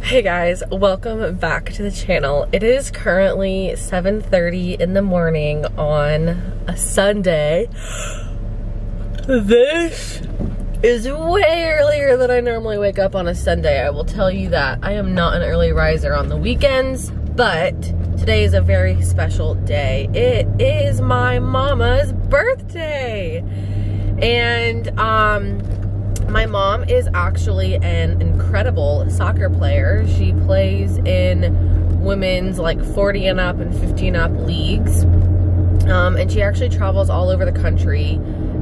Hey guys, welcome back to the channel. It is currently 7:30 in the morning on a Sunday. This is way earlier than I normally wake up on a Sunday. I will tell you that. I am not an early riser on the weekends, but today is a very special day. It is my mama's birthday. And my mom is actually an incredible soccer player. She plays in women's like 40 and up and 50 and up leagues. And she actually travels all over the country,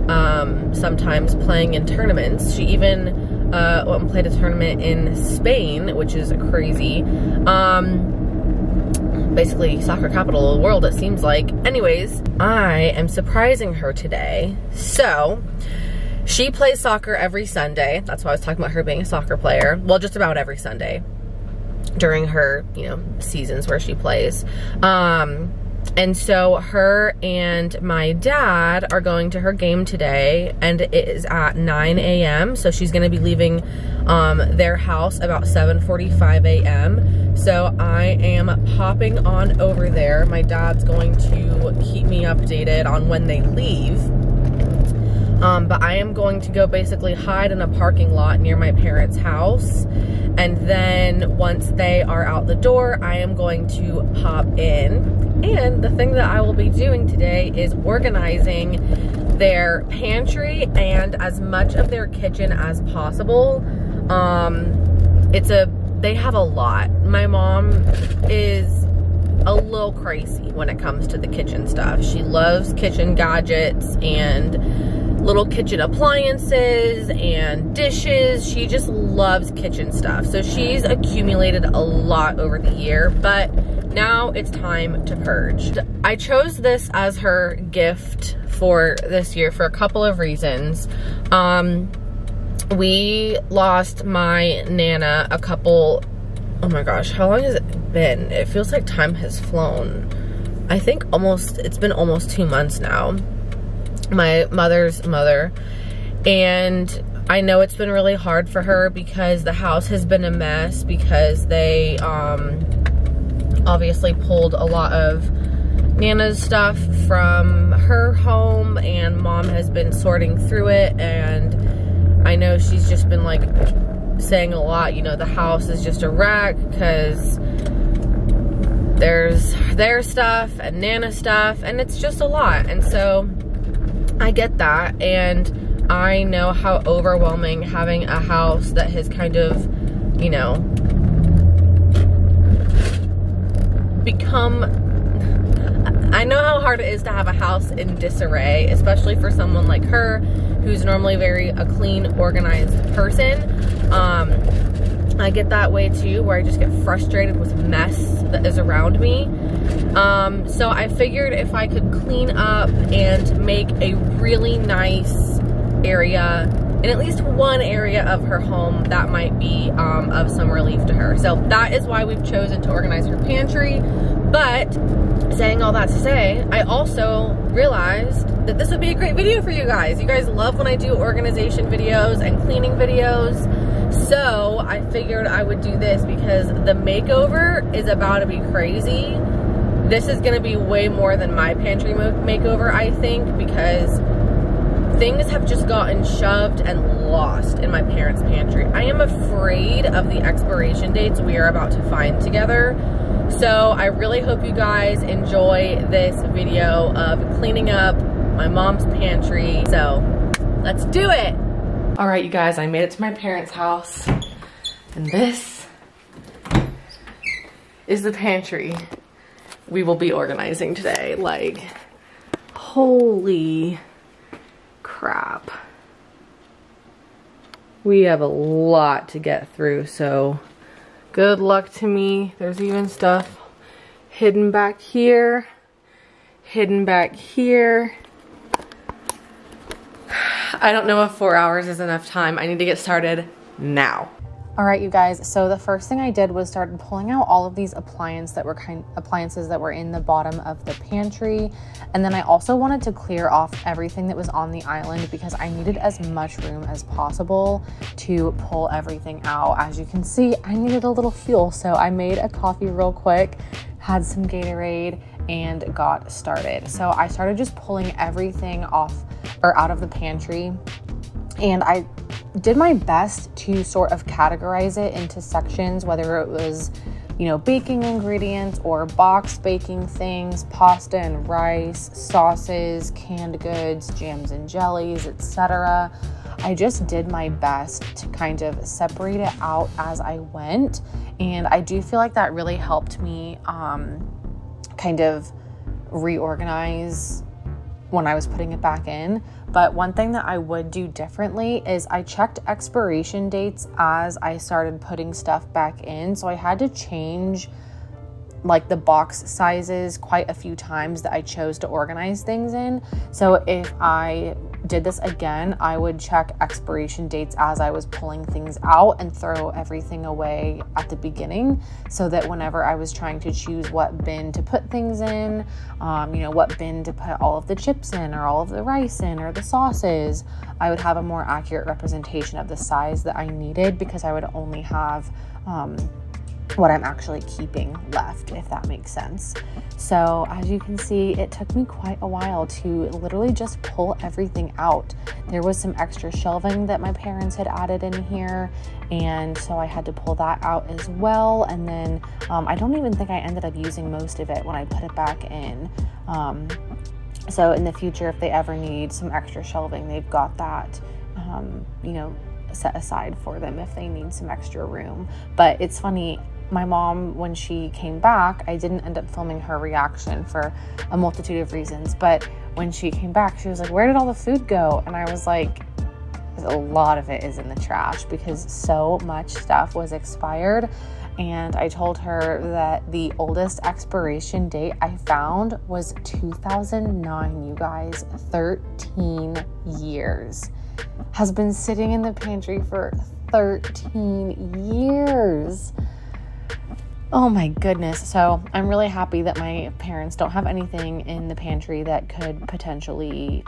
sometimes playing in tournaments. She even went and played a tournament in Spain, which is crazy. Basically soccer capital of the world, it seems like. Anyways, I am surprising her today. So she plays soccer every Sunday. That's why I was talking about her being a soccer player. Well, just about every Sunday during her, seasons where she plays. And so her and my dad are going to her game today, and it is at 9 a.m. So she's gonna be leaving their house about 7:45 a.m. So I am popping on over there. My dad's going to keep me updated on when they leave. But I am going to go basically hide in a parking lot near my parents' house. And then once they are out the door, I am going to pop in. And the thing that I will be doing today is organizing their pantry and as much of their kitchen as possible. They have a lot. My mom is a little crazy when it comes to the kitchen stuff. She loves kitchen gadgets and little kitchen appliances and dishes. She just loves kitchen stuff. So she's accumulated a lot over the year, but now it's time to purge. I chose this as her gift for this year for a couple of reasons. We lost my Nana oh my gosh, how long has it been? It feels like time has flown. I think it's been almost 2 months now. My mother's mother. And I know it's been really hard for her because the house has been a mess, because they obviously pulled a lot of Nana's stuff from her home, and mom has been sorting through it. And I know she's just been like saying a lot, the house is just a wreck because there's their stuff and Nana's stuff, and it's just a lot. And so I get that, and I know how overwhelming having a house that has kind of, I know how hard it is to have a house in disarray, especially for someone like her, who's normally a clean, organized person. I get that way too, where I just get frustrated with mess that is around me. So I figured if I could clean up and make a really nice area, in at least one area of her home, that might be of some relief to her. So that is why we've chosen to organize her pantry. But saying all that to say, I also realized that this would be a great video for you guys. You guys love when I do organization videos and cleaning videos. So I figured I would do this because the makeover is about to be crazy. This is gonna be way more than my pantry makeover, I think, because things have just gotten shoved and lost in my parents' pantry. I am afraid of the expiration dates we are about to find together. So I really hope you guys enjoy this video of cleaning up my mom's pantry. So let's do it. All right, you guys, I made it to my parents' house, and this is the pantry we will be organizing today. Like, holy crap. We have a lot to get through, so good luck to me. There's even stuff hidden back here, hidden back here. I don't know if 4 hours is enough time. I need to get started now. All right, you guys, so the first thing I did was started pulling out all of these appliances that were in the bottom of the pantry. And then I also wanted to clear off everything that was on the island because I needed as much room as possible to pull everything out. As you can see, I needed a little fuel, so I made a coffee real quick, had some Gatorade, and got started. So I started just pulling everything off or out of the pantry, and I did my best to sort of categorize it into sections, whether it was, you know, baking ingredients or box baking things, pasta and rice, sauces, canned goods, jams and jellies, etc. I just did my best to kind of separate it out as I went, and I do feel like that really helped me kind of reorganize when I was putting it back in. But one thing that I would do differently is I checked expiration dates as I started putting stuff back in. So I had to change like the box sizes quite a few times that I chose to organize things in. So if I did this again, I would check expiration dates as I was pulling things out and throw everything away at the beginning, so that whenever I was trying to choose what bin to put things in, you know, what bin to put all of the chips in or all of the rice in or the sauces, I would have a more accurate representation of the size that I needed, because I would only have what I'm actually keeping left, if that makes sense. So as you can see, it took me quite a while to literally just pull everything out. There was some extra shelving that my parents had added in here, and so I had to pull that out as well. And then I don't even think I ended up using most of it when I put it back in. So in the future, if they ever need some extra shelving, they've got that, you know, set aside for them if they need some extra room. But it's funny, my mom, when she came back, I didn't end up filming her reaction for a multitude of reasons, but when she came back, she was like, "Where did all the food go?" And I was like, a lot of it is in the trash because so much stuff was expired. And I told her that the oldest expiration date I found was 2009, you guys. 13 years. Has been sitting in the pantry for 13 years. Oh my goodness. So I'm really happy that my parents don't have anything in the pantry that could potentially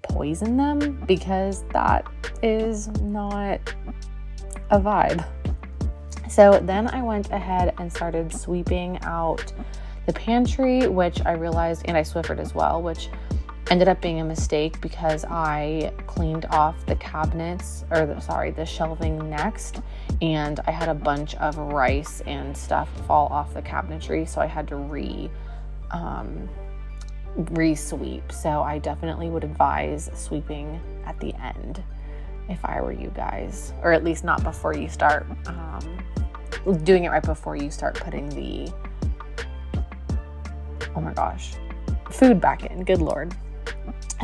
poison them, because that is not a vibe. So then I went ahead and started sweeping out the pantry, which I realized, and I Swiffered as well, which ended up being a mistake because I cleaned off the cabinets, or the shelving next, and I had a bunch of rice and stuff fall off the cabinetry, so I had to re-sweep. So I definitely would advise sweeping at the end if I were you guys, or at least not before you start doing it right before you start putting the, oh my gosh, food back in. Good Lord.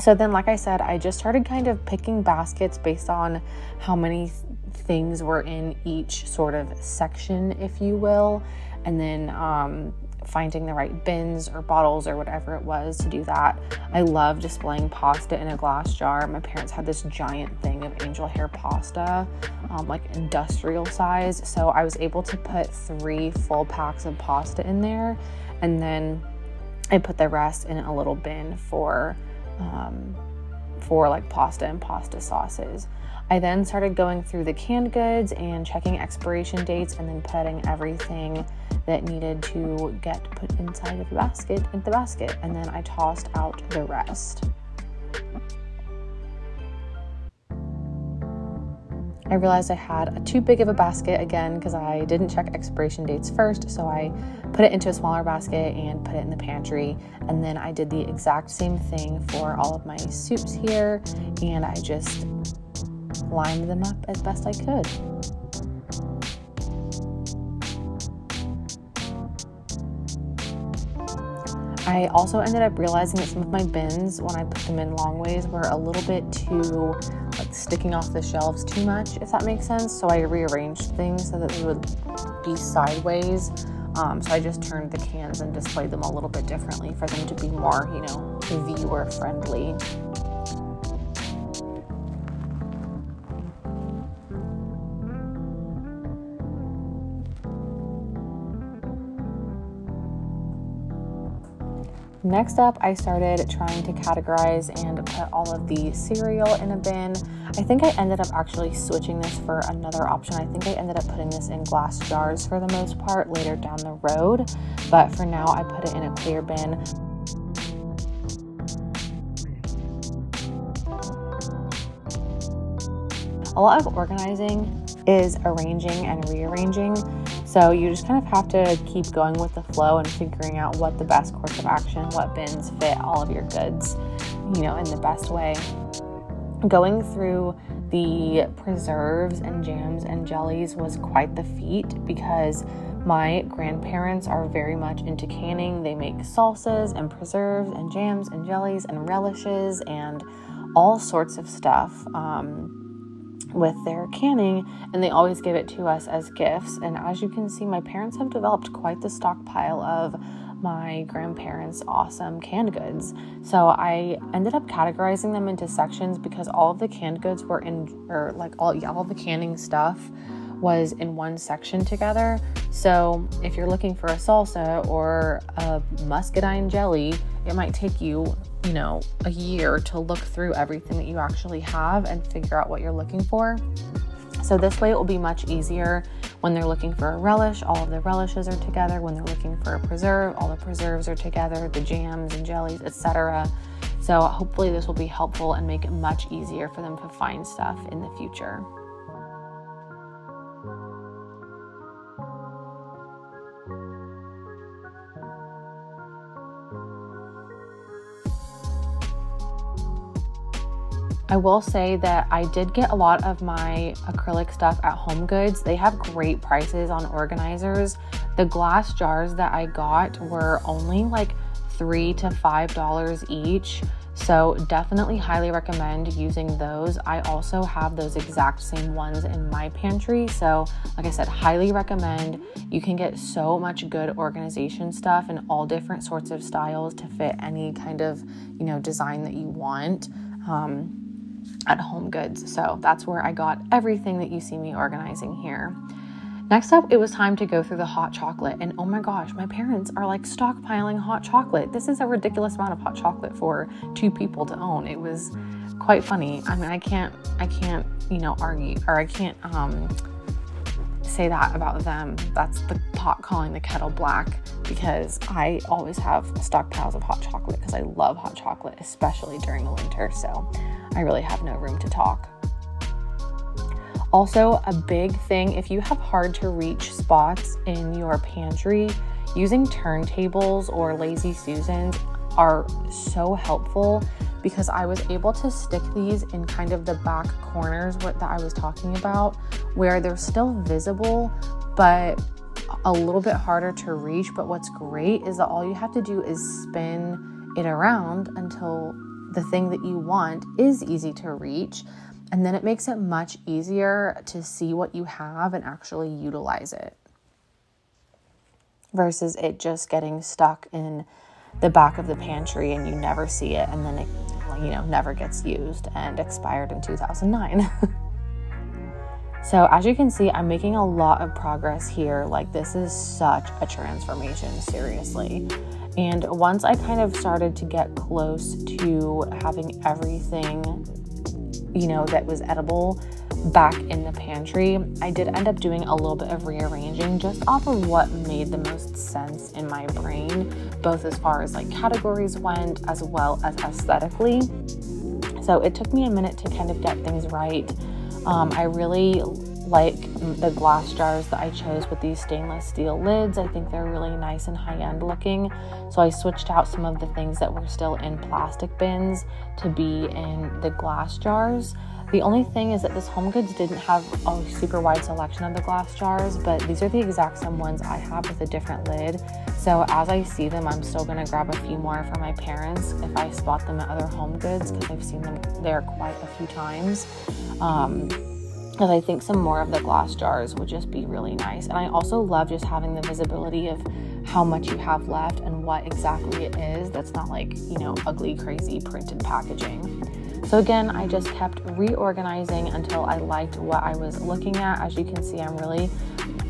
So then, like I said, I just started kind of picking baskets based on how many things were in each sort of section, if you will, and then finding the right bins or bottles or whatever it was to do that. I love displaying pasta in a glass jar. My parents had this giant thing of angel hair pasta, like industrial size. So I was able to put 3 full packs of pasta in there, and then I put the rest in a little bin for like pasta and pasta sauces. I then started going through the canned goods and checking expiration dates, and then putting everything that needed to get put inside of the basket into the basket, and then I tossed out the rest. I realized I had too big of a basket again because I didn't check expiration dates first, so I put it into a smaller basket and put it in the pantry. And then I did the exact same thing for all of my soups here, and I just lined them up as best I could. I also ended up realizing that some of my bins, when I put them in long ways, were a little bit too like sticking off the shelves too much, if that makes sense. So I rearranged things so that they would be sideways. So I just turned the cans and displayed them a little bit differently for them to be more, you know, viewer friendly. next up, I started trying to categorize and put all of the cereal in a bin. I think I ended up actually switching this for another option. I think I ended up putting this in glass jars for the most part later down the road, but for now I put it in a clear bin. A lot of organizing is arranging and rearranging, so you just kind of have to keep going with the flow and figuring out what the best course of action, what bins fit all of your goods, in the best way. Going through the preserves and jams and jellies was quite the feat because my grandparents are very much into canning. They make salsas and preserves and jams and jellies and relishes and all sorts of stuff with their canning, and they always give it to us as gifts. And as you can see, my parents have developed quite the stockpile of my grandparents' awesome canned goods. So I ended up categorizing them into sections because all of the canned goods were all the canning stuff was in one section together. So if you're looking for a salsa or a muscadine jelly, it might take you a year to look through everything that you actually have and figure out what you're looking for. So this way it will be much easier when they're looking for a relish, all of the relishes are together. When they're looking for a preserve, all the preserves are together, the jams and jellies, etc. So hopefully this will be helpful and make it much easier for them to find stuff in the future. I will say that I did get a lot of my acrylic stuff at HomeGoods. They have great prices on organizers. The glass jars that I got were only like $3 to $5 each. So definitely highly recommend using those. I also have those exact same ones in my pantry. So like I said, highly recommend. You can get so much good organization stuff in all different sorts of styles to fit any kind of, design that you want. At HomeGoods. So that's where I got everything that you see me organizing here. Next up, it was time to go through the hot chocolate. And oh my gosh, my parents are like stockpiling hot chocolate. This is a ridiculous amount of hot chocolate for 2 people to own. It was quite funny. I mean, I can't, argue, or I can't say that about them. That's the pot calling the kettle black, because I always have stockpiles of hot chocolate because I love hot chocolate, especially during the winter. So I really have no room to talk. Also, a big thing, if you have hard to reach spots in your pantry, using turntables or Lazy Susans are so helpful, because I was able to stick these in kind of the back corners that I was talking about, where they're still visible, but a little bit harder to reach. But what's great is that all you have to do is spin it around until the thing that you want is easy to reach. And then it makes it much easier to see what you have and actually utilize it, versus it just getting stuck in the back of the pantry and you never see it, and then it never gets used and expired in 2009. So as you can see, I'm making a lot of progress here. Like, this is such a transformation, seriously. And once I kind of started to get close to having everything, that was edible back in the pantry, I did end up doing a little bit of rearranging just off of what made the most sense in my brain, both as far as like categories went as well as aesthetically. So it took me a minute to kind of get things right. I really like the glass jars that I chose with these stainless steel lids. I think they're really nice and high-end looking. So I switched out some of the things that were still in plastic bins to be in the glass jars. The only thing is that this HomeGoods didn't have a super wide selection of the glass jars, but these are the exact same ones I have with a different lid. So as I see them, I'm still gonna grab a few more for my parents if I spot them at other HomeGoods, because I've seen them there quite a few times. Because I think some more of the glass jars would just be really nice. And I also love just having the visibility of how much you have left and what exactly it is. That's not like, ugly, crazy printed packaging. So again, I just kept reorganizing until I liked what I was looking at. As you can see, I'm really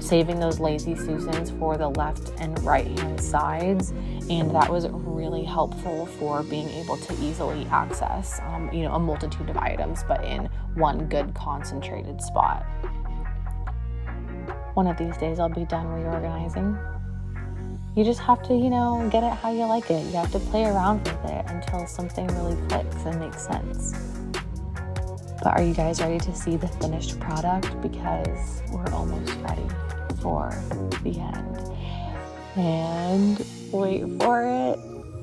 saving those Lazy Susans for the left and right hand sides. And that was really helpful for being able to easily access, you know, a multitude of items, but in one good concentrated spot. One of these days I'll be done reorganizing. You just have to, you know, get it how you like it. You have to play around with it until something really clicks and makes sense. But are you guys ready to see the finished product? Because we're almost ready for the end. And wait for it.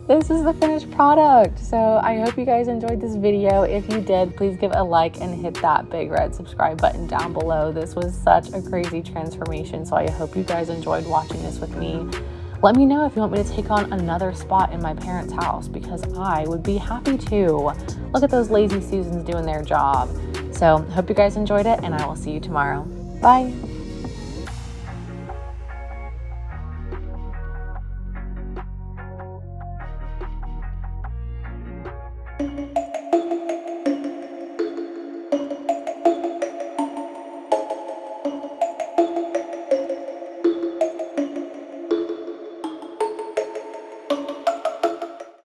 This is the finished product. So I hope you guys enjoyed this video. If you did, please give a like and hit that big red subscribe button down below. This was such a crazy transformation. So I hope you guys enjoyed watching this with me. Let me know if you want me to take on another spot in my parents' house, because I would be happy to. Look at those lazy Susans doing their job. So hope you guys enjoyed it, and I will see you tomorrow. Bye.